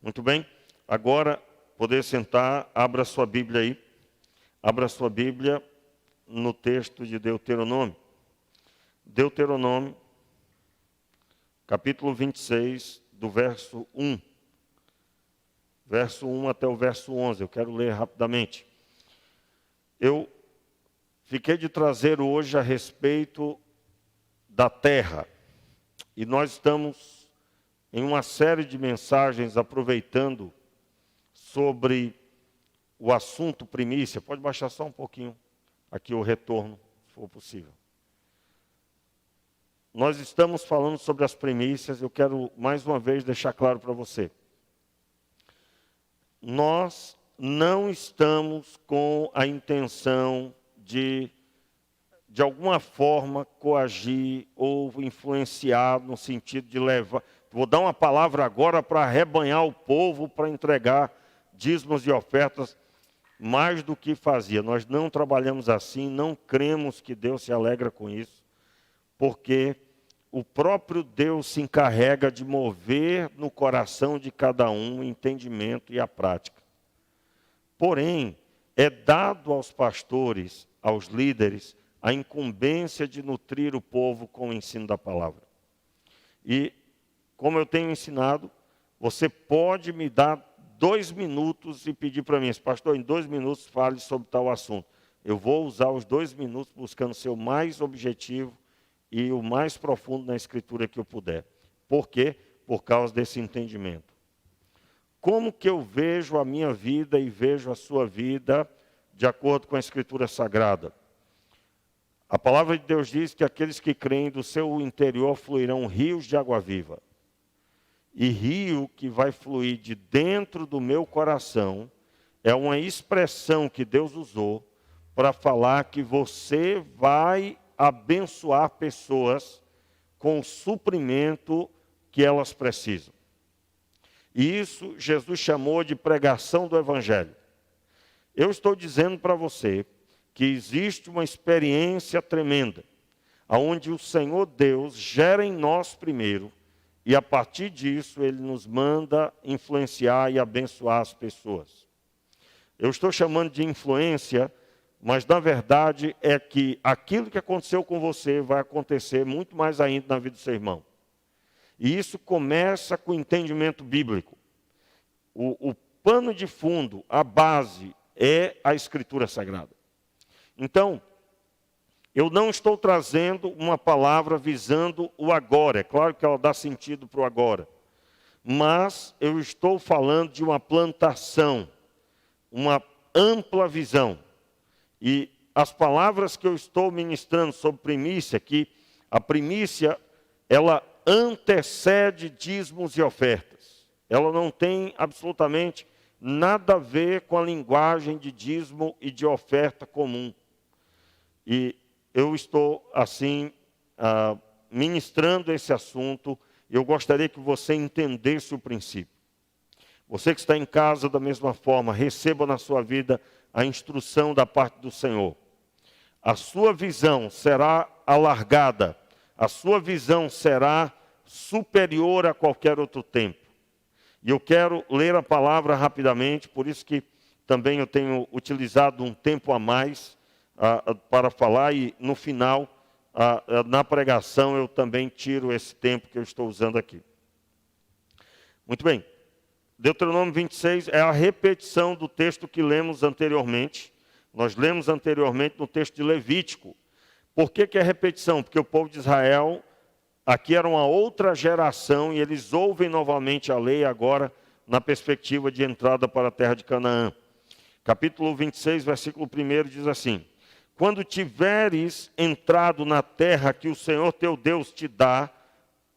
Muito bem, agora poder sentar, abra sua Bíblia aí. Abra sua Bíblia no texto de Deuteronômio. Deuteronômio, capítulo 26, do verso 1. Verso 1 até o verso 11, eu quero ler rapidamente. Eu fiquei de trazer hoje a respeito da terra. E nós estamos em uma série de mensagens aproveitando sobre o assunto primícia. Pode baixar só um pouquinho aqui o retorno, se for possível. Nós estamos falando sobre as primícias. Eu quero mais uma vez deixar claro para você. Nós não estamos com a intenção de alguma forma, coagir ou influenciar no sentido de levar. Vou dar uma palavra agora para arrebanhar o povo, para entregar dízimos e ofertas mais do que fazia. Nós não trabalhamos assim, não cremos que Deus se alegra com isso, porque o próprio Deus se encarrega de mover no coração de cada um o entendimento e a prática. Porém, é dado aos pastores, aos líderes, a incumbência de nutrir o povo com o ensino da palavra. E, como eu tenho ensinado, você pode me dar 2 minutos e pedir para mim, pastor, em 2 minutos fale sobre tal assunto. Eu vou usar os 2 minutos buscando ser o mais objetivo e o mais profundo na Escritura que eu puder. Por quê? Por causa desse entendimento. Como que eu vejo a minha vida e vejo a sua vida de acordo com a Escritura Sagrada? A palavra de Deus diz que aqueles que creem do seu interior fluirão rios de água viva. E rio que vai fluir de dentro do meu coração é uma expressão que Deus usou para falar que você vai abençoar pessoas com o suprimento que elas precisam. E isso Jesus chamou de pregação do Evangelho. Eu estou dizendo para você que existe uma experiência tremenda, onde o Senhor Deus gera em nós primeiro, e a partir disso Ele nos manda influenciar e abençoar as pessoas. Eu estou chamando de influência, mas na verdade é que aquilo que aconteceu com você vai acontecer muito mais ainda na vida do seu irmão. E isso começa com o entendimento bíblico. O pano de fundo, a base, é a Escritura Sagrada. Então, eu não estou trazendo uma palavra visando o agora. É claro que ela dá sentido para o agora. Mas eu estou falando de uma plantação, uma ampla visão. E as palavras que eu estou ministrando sobre primícia, que a primícia, ela antecede dízimos e ofertas. Ela não tem absolutamente nada a ver com a linguagem de dízimo e de oferta comum. E eu estou, assim, ministrando esse assunto, e eu gostaria que você entendesse o princípio. Você que está em casa, da mesma forma, receba na sua vida a instrução da parte do Senhor. A sua visão será alargada, a sua visão será superior a qualquer outro tempo. E eu quero ler a palavra rapidamente, por isso que também eu tenho utilizado um tempo a mais para falar, e no final, na pregação, eu também tiro esse tempo que eu estou usando aqui. Muito bem. Deuteronômio 26 é a repetição do texto que lemos anteriormente. Nós lemos anteriormente no texto de Levítico. Por que é repetição? Porque o povo de Israel, aqui era uma outra geração, e eles ouvem novamente a lei agora na perspectiva de entrada para a terra de Canaã. Capítulo 26, versículo 1 diz assim: quando tiveres entrado na terra que o Senhor teu Deus te dá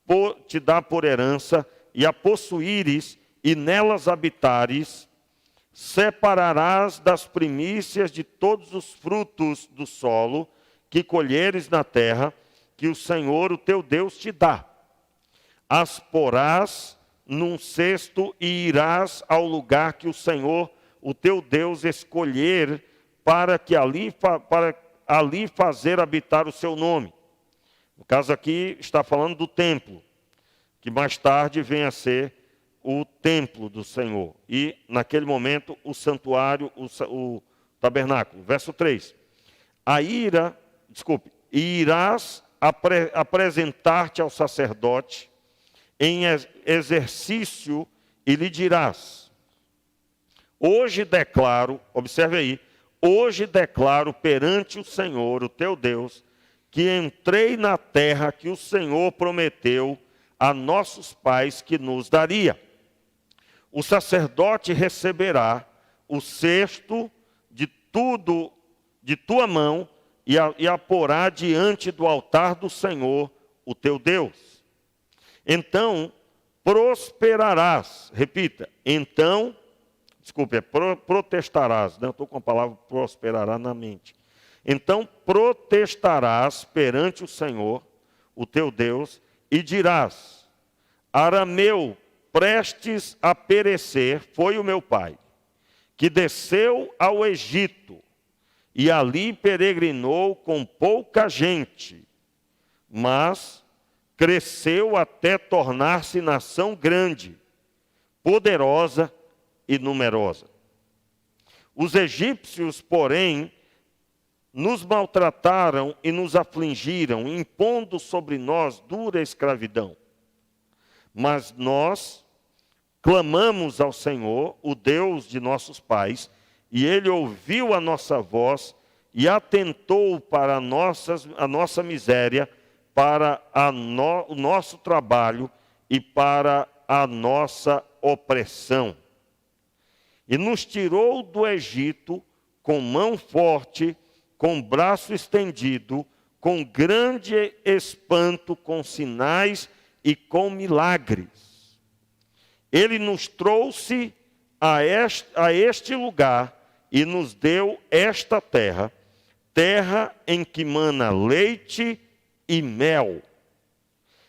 por herança, e a possuíres, e nelas habitares, separarás das primícias de todos os frutos do solo que colheres na terra, que o Senhor, o teu Deus, te dá. As porás num cesto e irás ao lugar que o Senhor, o teu Deus, escolher para ali fazer habitar o seu nome. No caso aqui, está falando do templo, que mais tarde vem a ser o templo do Senhor. E, naquele momento, o santuário, o tabernáculo. Verso 3. E irás apresentar-te ao sacerdote em exercício e lhe dirás: hoje declaro, observe aí, hoje declaro perante o Senhor, o teu Deus, que entrei na terra que o Senhor prometeu a nossos pais que nos daria. O sacerdote receberá o cesto de tudo de tua mão e a porá diante do altar do Senhor, o teu Deus. Então prosperarás, repita, protestarás, não estou com a palavra prosperará na mente. Então protestarás perante o Senhor, o teu Deus, e dirás: arameu, prestes a perecer, foi o meu pai, que desceu ao Egito, e ali peregrinou com pouca gente, mas cresceu até tornar-se nação grande, poderosa e numerosa. Os egípcios, porém, nos maltrataram e nos afligiram, impondo sobre nós dura escravidão. Mas nós clamamos ao Senhor, o Deus de nossos pais, e Ele ouviu a nossa voz e atentou para a nossa miséria, para o nosso trabalho e para a nossa opressão. E nos tirou do Egito com mão forte, com braço estendido, com grande espanto, com sinais e com milagres. Ele nos trouxe a este lugar e nos deu esta terra, terra em que mana leite e mel.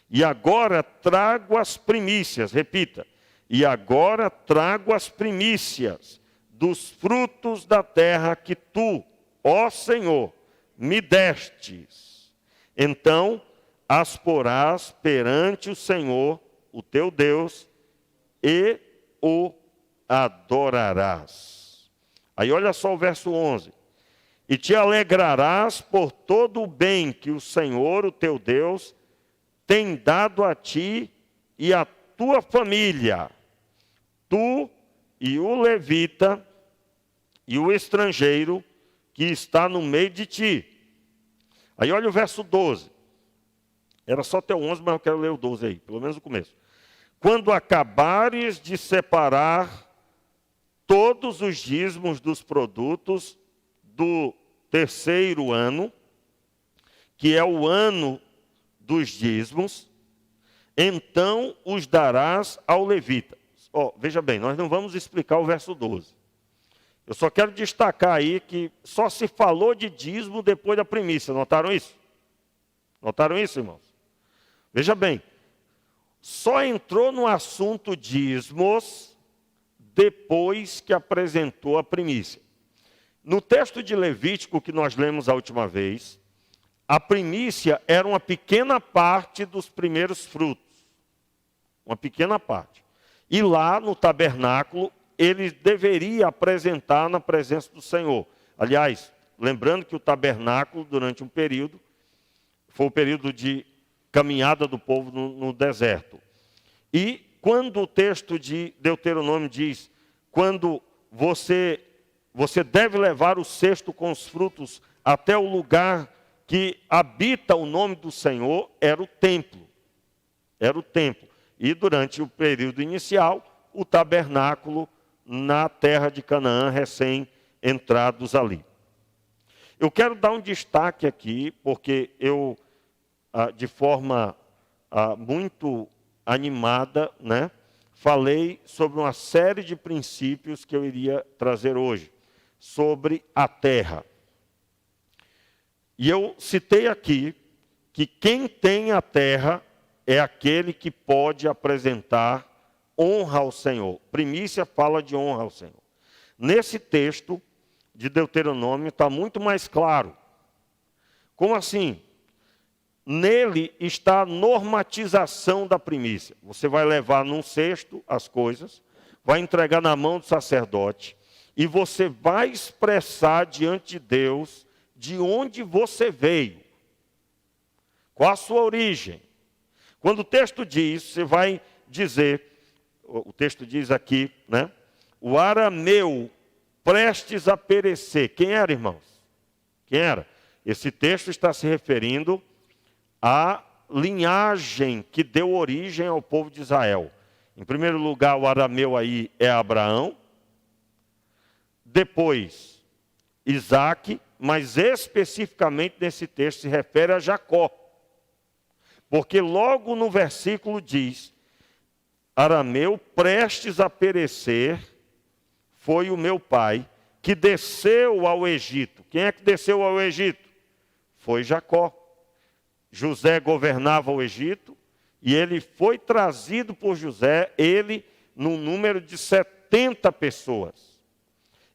E agora trago as primícias, repita, e agora trago as primícias dos frutos da terra que tu, ó Senhor, me destes. Então as porás perante o Senhor, o teu Deus, e o adorarás. Aí olha só o verso 11. E te alegrarás por todo o bem que o Senhor, o teu Deus, tem dado a ti e à tua família, tu e o levita e o estrangeiro que está no meio de ti. Aí olha o verso 12. Era só até o 11, mas eu quero ler o 12 aí, pelo menos o começo. Quando acabares de separar todos os dízimos dos produtos do terceiro ano, que é o ano dos dízimos, então os darás ao levita. Veja bem, nós não vamos explicar o verso 12. Eu só quero destacar aí que só se falou de dízimo depois da primícia. Notaram isso? Notaram isso, irmãos? Veja bem, só entrou no assunto dízimos depois que apresentou a primícia. No texto de Levítico que nós lemos a última vez, a primícia era uma pequena parte dos primeiros frutos. Uma pequena parte. E lá no tabernáculo, ele deveria apresentar na presença do Senhor. Aliás, lembrando que o tabernáculo, durante um período, foi o período de caminhada do povo no deserto. E quando o texto de Deuteronômio diz, quando você deve levar o cesto com os frutos até o lugar que habita o nome do Senhor, era o templo. Era o templo. E durante o período inicial, o tabernáculo na terra de Canaã, recém-entrados ali. Eu quero dar um destaque aqui, porque eu, de forma muito animada, falei sobre uma série de princípios que eu iria trazer hoje, sobre a terra. E eu citei aqui que quem tem a terra é aquele que pode apresentar honra ao Senhor. Primícia fala de honra ao Senhor. Nesse texto de Deuteronômio está muito mais claro. Como assim? nele está a normatização da primícia. Você vai levar num cesto as coisas, vai entregar na mão do sacerdote, e você vai expressar diante de Deus de onde você veio, qual a sua origem. Quando o texto diz, você vai dizer, o texto diz aqui, né? O arameu prestes a perecer. Quem era, irmãos? Quem era? Esse texto está se referindo à linhagem que deu origem ao povo de Israel. Em primeiro lugar, o arameu aí é Abraão. Depois, Isaque, mas especificamente nesse texto se refere a Jacó. Porque logo no versículo diz, arameu prestes a perecer foi o meu pai, que desceu ao Egito. Quem é que desceu ao Egito? Foi Jacó. José governava o Egito e ele foi trazido por José, ele num número de 70 pessoas.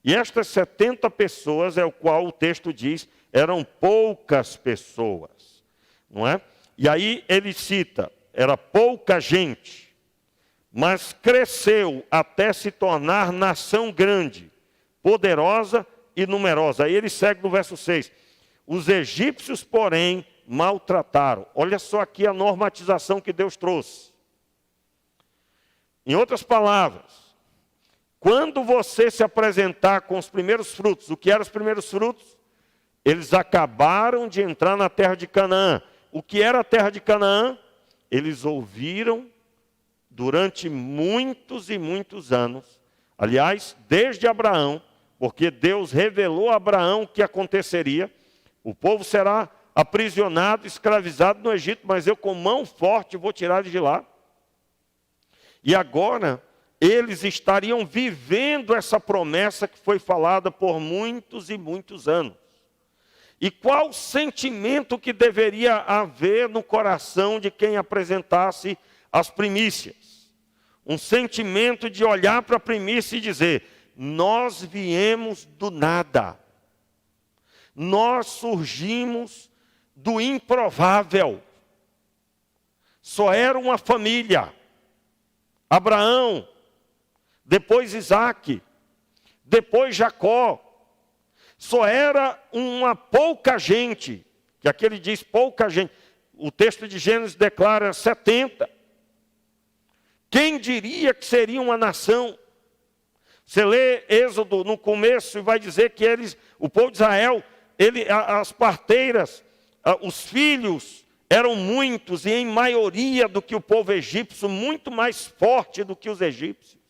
E estas 70 pessoas, é o qual o texto diz, eram poucas pessoas, não é? E aí ele cita, era pouca gente, mas cresceu até se tornar nação grande, poderosa e numerosa. Aí ele segue no verso 6. Os egípcios, porém, maltrataram. Olha só aqui a normatização que Deus trouxe. Em outras palavras, quando você se apresentar com os primeiros frutos, o que eram os primeiros frutos? Eles acabaram de entrar na terra de Canaã. O que era a terra de Canaã? Eles ouviram durante muitos e muitos anos, aliás, desde Abraão, porque Deus revelou a Abraão o que aconteceria. O povo será aprisionado, escravizado no Egito, mas eu com mão forte vou tirar de lá. E agora, eles estariam vivendo essa promessa que foi falada por muitos e muitos anos. E qual o sentimento que deveria haver no coração de quem apresentasse as primícias? Um sentimento de olhar para a primícia e dizer, nós viemos do nada. Nós surgimos do improvável. Só era uma família. Abraão, depois Isaque, depois Jacó. Só era uma pouca gente, que aqui ele diz pouca gente. O texto de Gênesis declara 70. Quem diria que seria uma nação? Você lê Êxodo no começo e vai dizer que eles, o povo de Israel, as parteiras, os filhos eram muitos e em maioria do que o povo egípcio, muito mais forte do que os egípcios.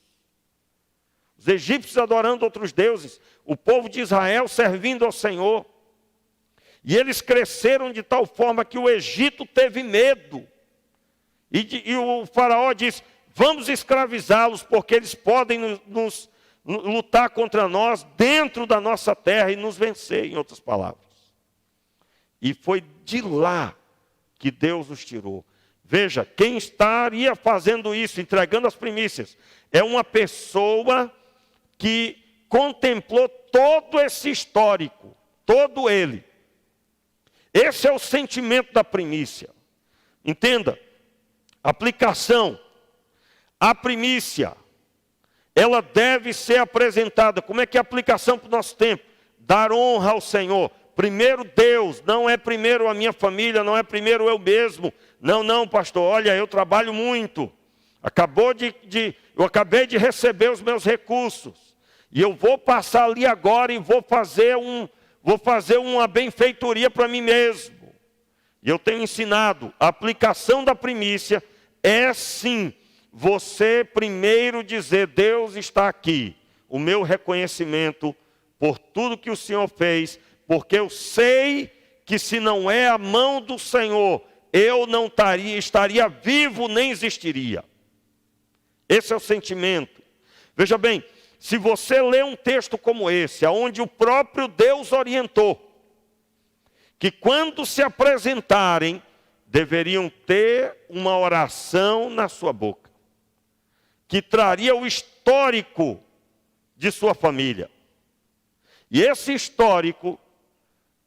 Os egípcios adorando outros deuses, o povo de Israel servindo ao Senhor. E eles cresceram de tal forma que o Egito teve medo. E o faraó disse, vamos escravizá-los, porque eles podem lutar contra nós dentro da nossa terra e nos vencer, em outras palavras. E foi de lá que Deus os tirou. Veja, quem estaria fazendo isso, entregando as primícias, é uma pessoa que contemplou todo esse histórico, todo ele. Esse é o sentimento da primícia. Entenda, aplicação. A primícia, ela deve ser apresentada. Como é que é a aplicação para o nosso tempo? Dar honra ao Senhor. Primeiro Deus, não é primeiro a minha família, não é primeiro eu mesmo. Não, pastor, olha, eu trabalho muito. Eu acabei de receber os meus recursos. E eu vou passar ali agora e vou fazer uma benfeitoria para mim mesmo. E eu tenho ensinado, a aplicação da primícia é sim, você primeiro dizer, Deus está aqui. O meu reconhecimento por tudo que o Senhor fez, porque eu sei que se não é a mão do Senhor, eu não estaria vivo, nem existiria. Esse é o sentimento. Veja bem, se você lê um texto como esse, onde o próprio Deus orientou, que quando se apresentarem, deveriam ter uma oração na sua boca, que traria o histórico de sua família. E esse histórico,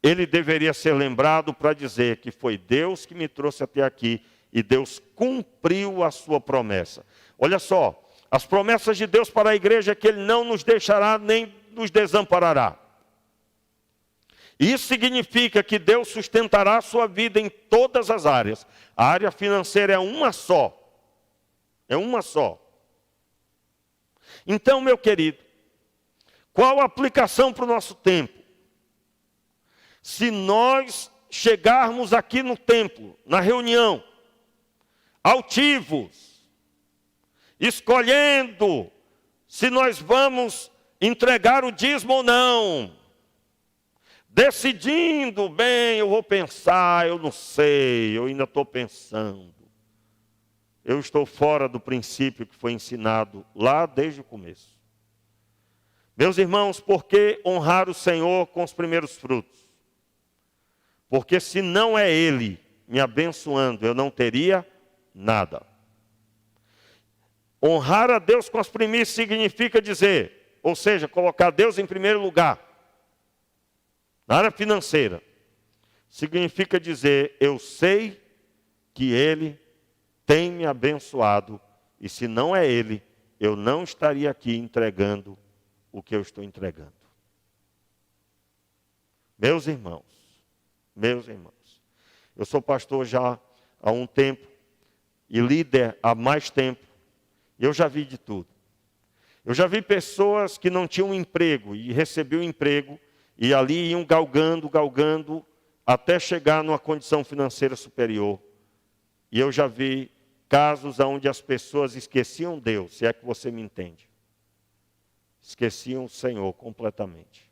ele deveria ser lembrado para dizer que foi Deus que me trouxe até aqui e Deus cumpriu a sua promessa. Olha só, as promessas de Deus para a igreja é que Ele não nos deixará nem nos desamparará. Isso significa que Deus sustentará a sua vida em todas as áreas. A área financeira é uma só. É uma só. Então, meu querido, qual a aplicação para o nosso tempo? Se nós chegarmos aqui no templo, na reunião, altivos, escolhendo se nós vamos entregar o dízimo ou não, decidindo, bem, eu vou pensar, eu não sei, eu ainda estou pensando. Eu estou fora do princípio que foi ensinado lá desde o começo. Meus irmãos, por que honrar o Senhor com os primeiros frutos? Porque se não é Ele me abençoando, eu não teria nada. Honrar a Deus com as primícias significa dizer, ou seja, colocar Deus em primeiro lugar. Na área financeira, significa dizer, eu sei que Ele tem me abençoado, e se não é Ele, eu não estaria aqui entregando o que eu estou entregando. Meus irmãos, eu sou pastor já há um tempo, e líder há mais tempo, e eu já vi de tudo. Eu já vi pessoas que não tinham emprego, e recebiam emprego, e ali iam galgando, até chegar numa condição financeira superior. E eu já vi casos onde as pessoas esqueciam Deus, se é que você me entende. Esqueciam o Senhor completamente.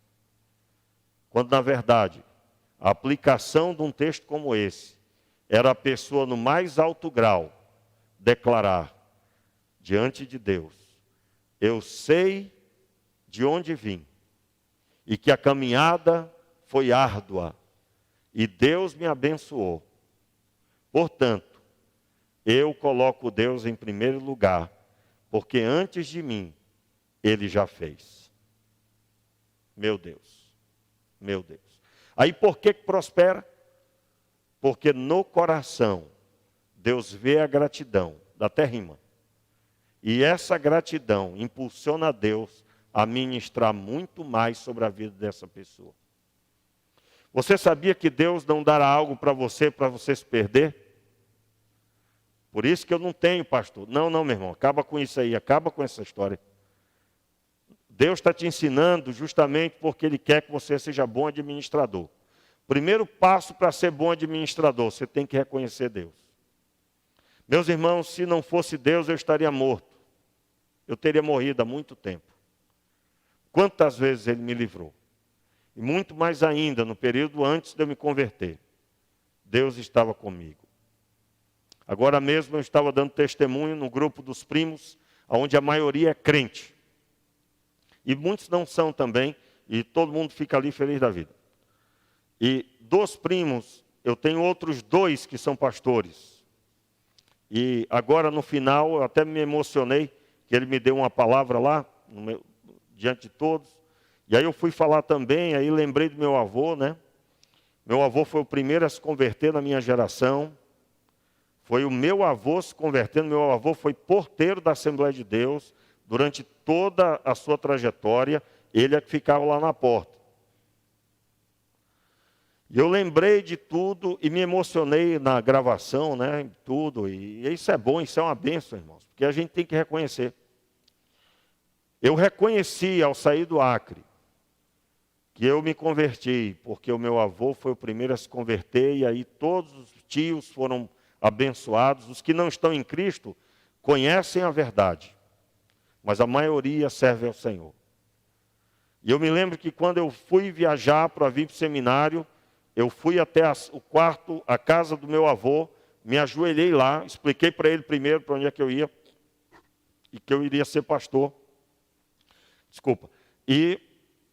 Quando, na verdade, a aplicação de um texto como esse, era a pessoa no mais alto grau declarar diante de Deus, eu sei de onde vim, e que a caminhada foi árdua, e Deus me abençoou. Portanto, eu coloco Deus em primeiro lugar, porque antes de mim, Ele já fez. Meu Deus. Aí por que prospera? Porque no coração, Deus vê a gratidão, dá até rima. E essa gratidão impulsiona a Deus a ministrar muito mais sobre a vida dessa pessoa. Você sabia que Deus não dará algo para você se perder? Por isso que eu não tenho, pastor. Não, meu irmão, acaba com isso aí, acaba com essa história. Deus está te ensinando justamente porque Ele quer que você seja bom administrador. Primeiro passo para ser bom administrador, você tem que reconhecer Deus. Meus irmãos, se não fosse Deus, eu estaria morto. Eu teria morrido há muito tempo. Quantas vezes Ele me livrou? E muito mais ainda, no período antes de eu me converter. Deus estava comigo. Agora mesmo eu estava dando testemunho no grupo dos primos, onde a maioria é crente. E muitos não são também, e todo mundo fica ali feliz da vida. E dos primos, eu tenho outros 2 que são pastores. E agora no final, eu até me emocionei, que ele me deu uma palavra lá, diante de todos. E aí eu fui falar também, aí lembrei do meu avô, né? Meu avô foi o primeiro a se converter na minha geração. Foi o meu avô se convertendo, meu avô foi porteiro da Assembleia de Deus, durante toda a sua trajetória, ele é que ficava lá na porta. E eu lembrei de tudo e me emocionei na gravação, né? Tudo. E isso é bom, isso é uma bênção, irmãos, porque a gente tem que reconhecer. Eu reconheci ao sair do Acre que eu me converti, porque o meu avô foi o primeiro a se converter, e aí todos os tios foram abençoados. Os que não estão em Cristo conhecem a verdade, mas a maioria serve ao Senhor. E eu me lembro que quando eu fui viajar para vir para o seminário, eu fui até o quarto, a casa do meu avô, me ajoelhei lá, expliquei para ele primeiro para onde é que eu ia, e que eu iria ser pastor. E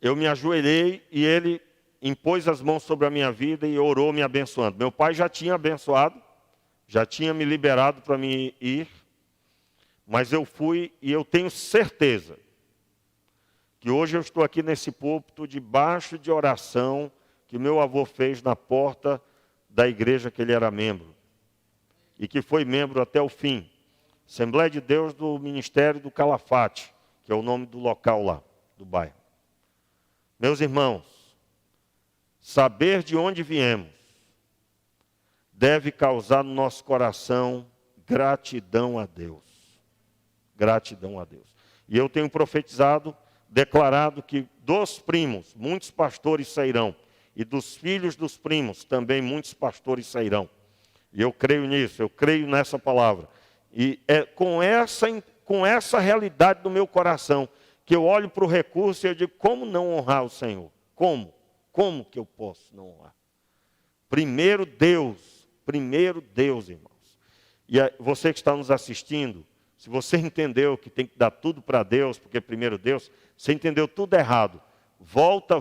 eu me ajoelhei e ele impôs as mãos sobre a minha vida e orou me abençoando. Meu pai já tinha abençoado, já tinha me liberado para me ir, mas eu fui e eu tenho certeza que hoje eu estou aqui nesse púlpito debaixo de oração que o meu avô fez na porta da igreja que ele era membro. E que foi membro até o fim. Assembleia de Deus do Ministério do Calafate, que é o nome do local lá, do bairro. Meus irmãos, saber de onde viemos deve causar no nosso coração gratidão a Deus. Gratidão a Deus. E eu tenho profetizado, declarado que dos primos, muitos pastores sairão. E dos filhos dos primos, também muitos pastores sairão. E eu creio nisso, eu creio nessa palavra. E é com essa realidade do meu coração, que eu olho para o recurso e eu digo, como não honrar o Senhor? Como? Como que eu posso não honrar? Primeiro Deus, irmãos. E você que está nos assistindo, se você entendeu que tem que dar tudo para Deus, porque primeiro Deus, você entendeu tudo errado. Volta,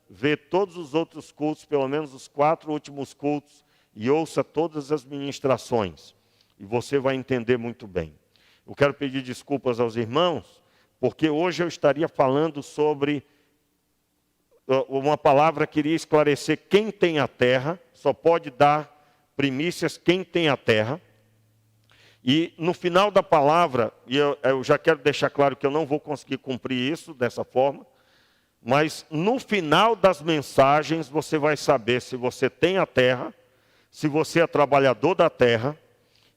vê todos os outros cultos, pelo menos os 4 últimos cultos, e ouça todas as ministrações. E você vai entender muito bem. Eu quero pedir desculpas aos irmãos, porque hoje eu estaria falando sobre uma palavra que iria esclarecer quem tem a terra, só pode dar primícias quem tem a terra. E no final da palavra, e eu já quero deixar claro que eu não vou conseguir cumprir isso dessa forma, mas no final das mensagens você vai saber se você tem a terra, se você é trabalhador da terra,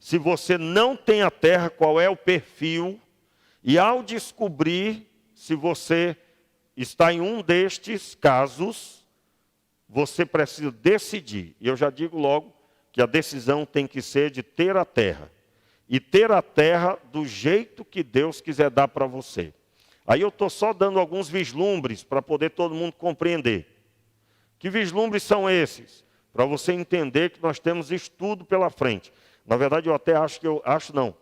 se você não tem a terra, qual é o perfil, e ao descobrir se você está em um destes casos, você precisa decidir. E eu já digo logo que a decisão tem que ser de ter a terra. E ter a terra do jeito que Deus quiser dar para você. Aí eu estou só dando alguns vislumbres para poder todo mundo compreender. Que vislumbres são esses? Para você entender que nós temos estudo pela frente. Na verdade, eu até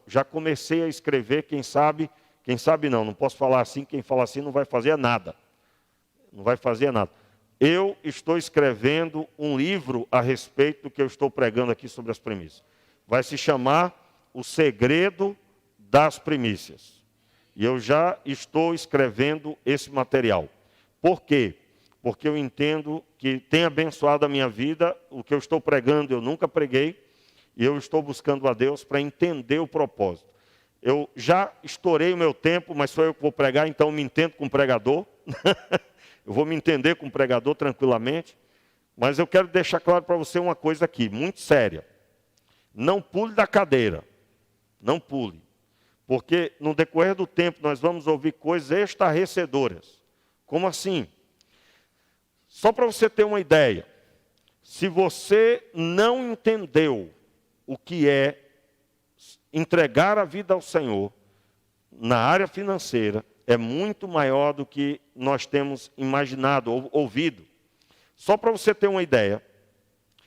já comecei a escrever, quem sabe não posso falar assim, quem fala assim não vai fazer nada. Não vai fazer nada. Eu estou escrevendo um livro a respeito do que eu estou pregando aqui sobre as primícias. Vai se chamar O Segredo das Primícias. E eu já estou escrevendo esse material. Por quê? Porque eu entendo que tem abençoado a minha vida, o que eu estou pregando eu nunca preguei, e eu estou buscando a Deus para entender o propósito. Eu já estourei o meu tempo, mas sou eu que vou pregar, então eu me entendo com pregador. Eu vou me entender com pregador tranquilamente. Mas eu quero deixar claro para você uma coisa aqui, muito séria. Não pule da cadeira. Não pule. Porque no decorrer do tempo nós vamos ouvir coisas estarrecedoras. Como assim? Só para você ter uma ideia. Se você não entendeu o que é entregar a vida ao Senhor na área financeira, é muito maior do que nós temos imaginado ou ouvido. Só para você ter uma ideia,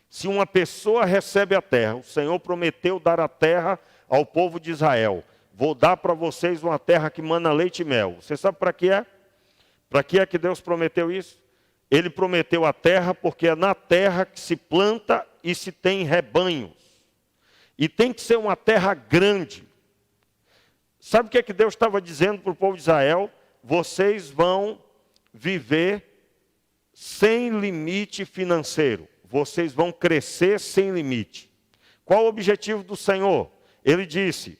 se uma pessoa recebe a terra, o Senhor prometeu dar a terra ao povo de Israel. Vou dar para vocês uma terra que mana leite e mel. Você sabe para que é? Para que é que Deus prometeu isso? Ele prometeu a terra porque é na terra que se planta e se tem rebanhos. E tem que ser uma terra grande. Sabe o que é que Deus estava dizendo para o povo de Israel? Vocês vão viver sem limite financeiro. Vocês vão crescer sem limite. Qual o objetivo do Senhor? Ele disse,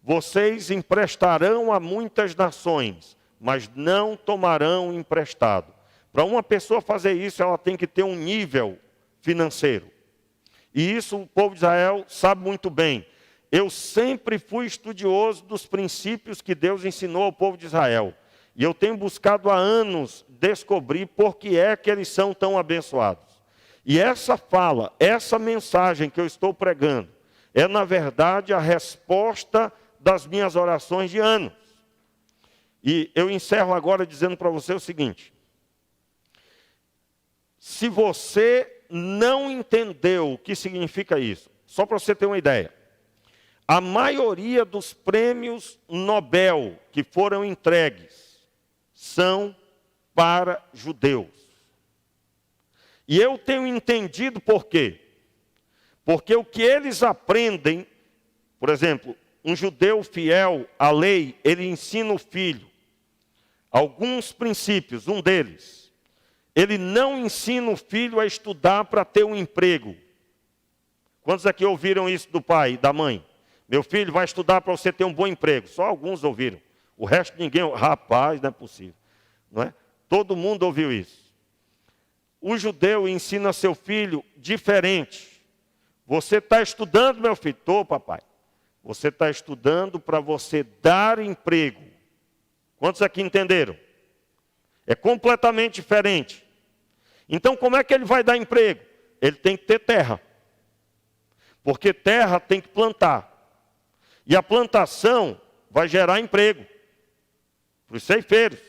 vocês emprestarão a muitas nações, mas não tomarão emprestado. Para uma pessoa fazer isso, ela tem que ter um nível financeiro. E isso o povo de Israel sabe muito bem. Eu sempre fui estudioso dos princípios que Deus ensinou ao povo de Israel. E eu tenho buscado há anos descobrir por que é que eles são tão abençoados. E essa fala, essa mensagem que eu estou pregando, é na verdade a resposta das minhas orações de anos. E eu encerro agora dizendo para você o seguinte. Se você não entendeu o que significa isso, só para você ter uma ideia. A maioria dos prêmios Nobel que foram entregues são para judeus. E eu tenho entendido por quê. Porque o que eles aprendem, por exemplo, um judeu fiel à lei, ele ensina o filho alguns princípios, um deles. ele não ensina o filho a estudar para ter um emprego. Quantos aqui ouviram isso do pai e da mãe? Meu filho vai estudar para você ter um bom emprego. Só alguns ouviram. O resto ninguém, rapaz, não é possível. Não é? Todo mundo ouviu isso. O judeu ensina seu filho diferente. Você está estudando, meu filho? Estou, papai. Você está estudando para você dar emprego. Quantos aqui entenderam? É completamente diferente. Então, como é que ele vai dar emprego? Ele tem que ter terra. Porque terra tem que plantar. E a plantação vai gerar emprego para os ceifeiros.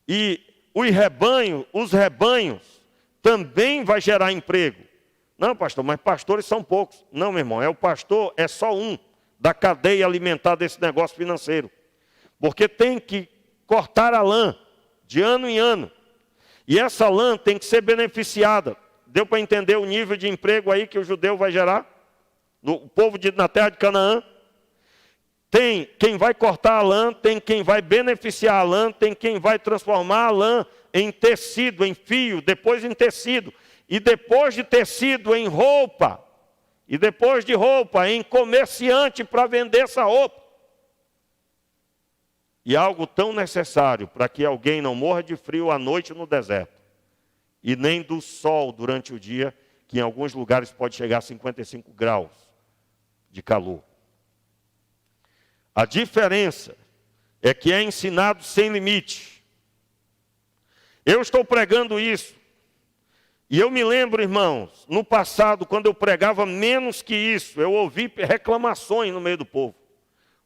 E os rebanhos também vai gerar emprego. Não, pastor, mas pastores são poucos. Não, meu irmão, o pastor é só um da cadeia alimentar desse negócio financeiro. Porque tem que cortar a lã de ano em ano. E essa lã tem que ser beneficiada. Deu para entender o nível de emprego aí que o judeu vai gerar? O povo na terra de Canaã? Tem quem vai cortar a lã, tem quem vai beneficiar a lã, tem quem vai transformar a lã em tecido, em fio, depois em tecido. E depois de tecido, em roupa. E depois de roupa, em comerciante para vender essa roupa. E algo tão necessário para que alguém não morra de frio à noite no deserto. E nem do sol durante o dia, que em alguns lugares pode chegar a 55 graus de calor. A diferença é que é ensinado sem limite. Eu estou pregando isso. E eu me lembro, irmãos, no passado, quando eu pregava menos que isso, eu ouvi reclamações no meio do povo.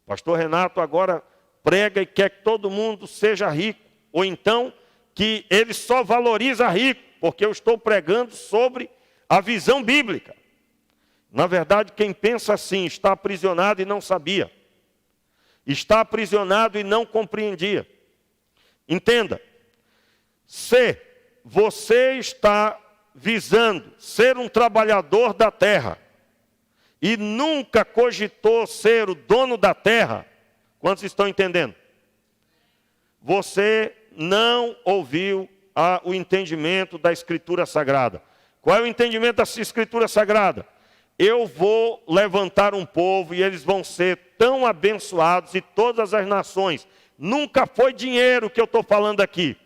O pastor Renato agora prega e quer que todo mundo seja rico. Ou então, que ele só valoriza rico, porque eu estou pregando sobre a visão bíblica. Na verdade, quem pensa assim está aprisionado e não sabia. Está aprisionado e não compreendia. Entenda, se você está visando ser um trabalhador da terra e nunca cogitou ser o dono da terra, quantos estão entendendo? Você não ouviu o entendimento da Escritura Sagrada. Qual é o entendimento da Escritura Sagrada? Eu vou levantar um povo e eles vão ser tão abençoados e todas as nações. Nunca foi dinheiro que eu estou falando aqui.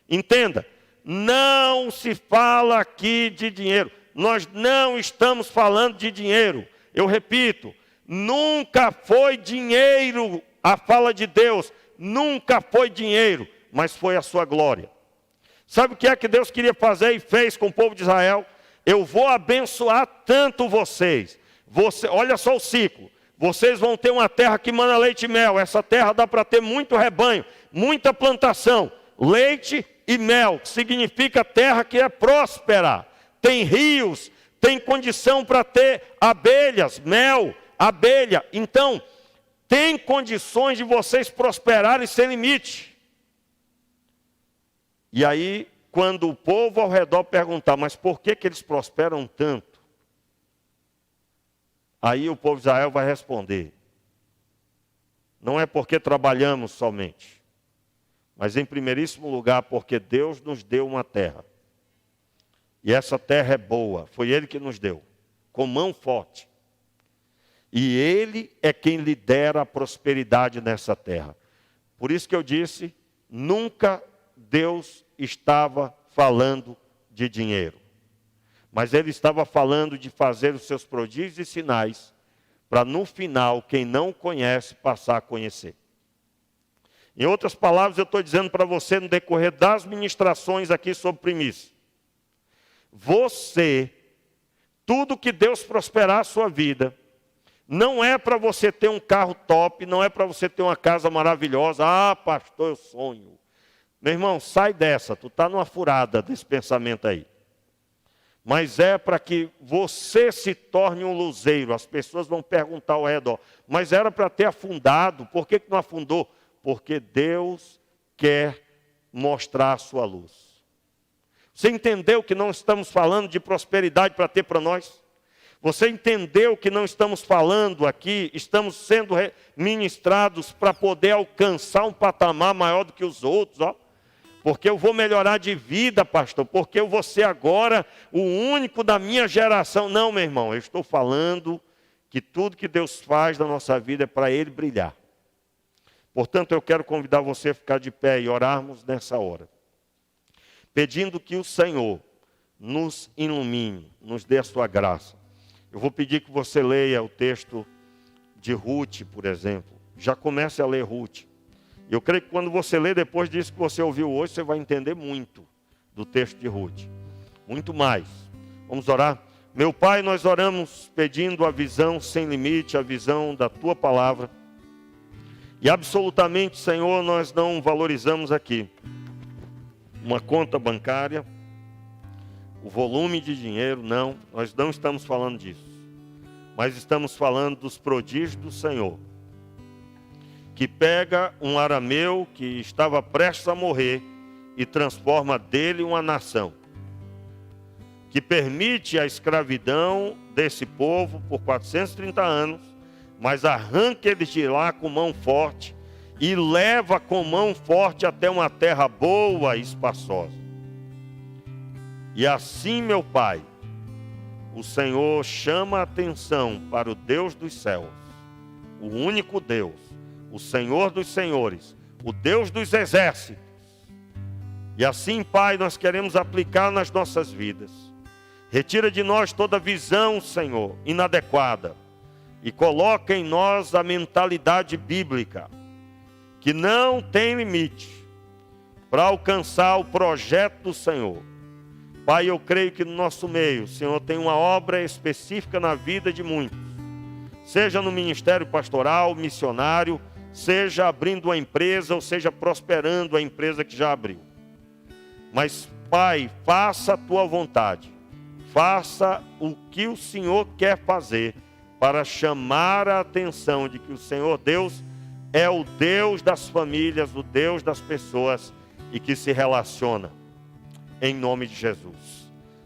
Entenda, não se fala aqui de dinheiro. Nós não estamos falando de dinheiro. Eu repito, nunca foi dinheiro a fala de Deus. Nunca foi dinheiro, mas foi a sua glória. Sabe o que é que Deus queria fazer e fez com o povo de Israel? Eu vou abençoar tanto vocês. Olha só o ciclo. Vocês vão ter uma terra que mana leite e mel. Essa terra dá para ter muito rebanho, muita plantação. Leite e mel, que significa terra que é próspera. Tem rios, tem condição para ter abelhas, mel, abelha. Então, tem condições de vocês prosperarem sem limite. E aí, quando o povo ao redor perguntar, mas por que eles prosperam tanto? Aí o povo de Israel vai responder, não é porque trabalhamos somente, mas em primeiríssimo lugar porque Deus nos deu uma terra. E essa terra é boa, foi Ele que nos deu, com mão forte. E Ele é quem lidera a prosperidade nessa terra. Por isso que eu disse, nunca Deus estava falando de dinheiro. Mas Ele estava falando de fazer os seus prodígios e sinais, para no final, quem não conhece, passar a conhecer. Em outras palavras, eu estou dizendo para você, no decorrer das ministrações aqui sobre primícia, você, tudo que Deus prosperar a sua vida, não é para você ter um carro top, não é para você ter uma casa maravilhosa. Ah, pastor, eu sonho. Meu irmão, sai dessa, tu está numa furada desse pensamento aí. Mas é para que você se torne um luzeiro. As pessoas vão perguntar ao redor, mas era para ter afundado, por que não afundou? Porque Deus quer mostrar a sua luz. Você entendeu que não estamos falando de prosperidade para ter para nós? Você entendeu que não estamos falando aqui, estamos sendo ministrados para poder alcançar um patamar maior do que os outros, ó? porque eu vou melhorar de vida, pastor, porque eu vou ser agora o único da minha geração. Não, meu irmão, eu estou falando que tudo que Deus faz na nossa vida é para Ele brilhar. Portanto, eu quero convidar você a ficar de pé e orarmos nessa hora, pedindo que o Senhor nos ilumine, nos dê a sua graça. Eu vou pedir que você leia o texto de Ruth, por exemplo. Já comece a ler Ruth. Eu creio que quando você lê, depois disso que você ouviu hoje, você vai entender muito do texto de Ruth. Muito mais. Vamos orar? Meu Pai, nós oramos pedindo a visão sem limite, a visão da Tua palavra. E absolutamente, Senhor, nós não valorizamos aqui uma conta bancária, o volume de dinheiro, não. Nós não estamos falando disso. Mas estamos falando dos prodígios do Senhor, que pega um arameu que estava prestes a morrer e transforma dele uma nação, que permite a escravidão desse povo por 430 anos, mas arranca eles de lá com mão forte e leva com mão forte até uma terra boa e espaçosa. E assim, meu Pai, o Senhor chama a atenção para o Deus dos céus, o único Deus, o Senhor dos senhores, o Deus dos exércitos. E assim, Pai, nós queremos aplicar nas nossas vidas. Retira de nós toda visão, Senhor, inadequada, e coloca em nós a mentalidade bíblica, que não tem limite, para alcançar o projeto do Senhor. Pai, eu creio que no nosso meio, o Senhor tem uma obra específica na vida de muitos, seja no ministério pastoral, missionário, seja abrindo uma empresa, ou seja prosperando a empresa que já abriu. Mas, Pai, faça a Tua vontade, faça o que o Senhor quer fazer, para chamar a atenção de que o Senhor Deus é o Deus das famílias, o Deus das pessoas, e que se relaciona, em nome de Jesus.